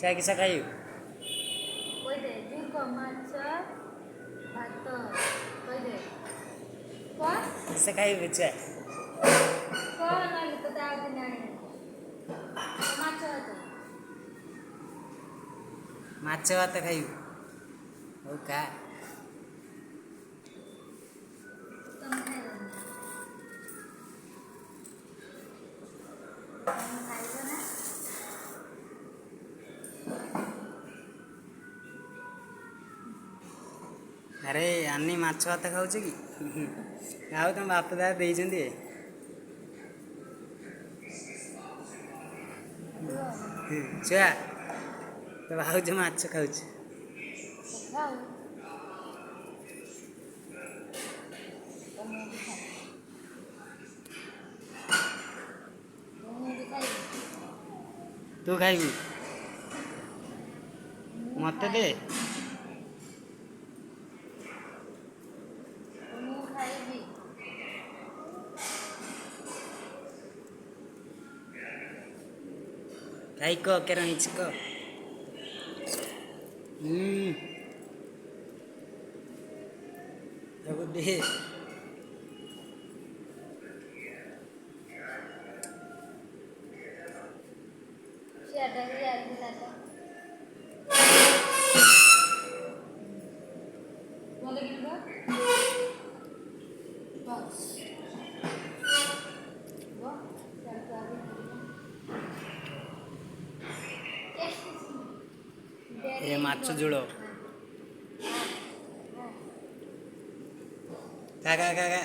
ଚା କିସ ଖାଇବୁ? କହିଦେ ଝୁଙ୍କ ମାଛ ଭାତ କହିଦେ କଣ କିସ ଖାଇବୁ ଚା? କଣ ନହେଲେ ତୋତେ ଆଉ ଦିନ ଆଣିବି ମାଛ ଭାତ ମାଛ ଭାତ ଖାଇବୁ? ହଉ ଖା। ତମେ ଖାଇବନି ତମେ ଖାଇବ ନା ଆରେ ଆନି ମାଛ ଭାତ ଖାଉଛ କି? ଆଉ ତମ ବାପ ଦାଦା ଦେଇଛନ୍ତି। ଛୁଆ ତୋ ଭାଉଜ ମାଛ ଖାଉଛି। ଖାଉ ମୁଁ ବି ଖାଏ ମୁଁ ବି ଖାଇବି ତୁ ଖାଇବୁ? ମୁଁ ମତେ ଦେ। ଖାଇବି ମୁଁ ଖାଇବି ଖାଇ କହ କେର ହେଇଛି କହ। ତାକୁ ଦେ। ସିଆଡ଼େ ଇଆଡ଼େ ଲାଗ ଭଲ କିଣିବ ବସ୍ ଏ ମାଛ ଝୋଳ ଖା ଖା ଖା ଖା।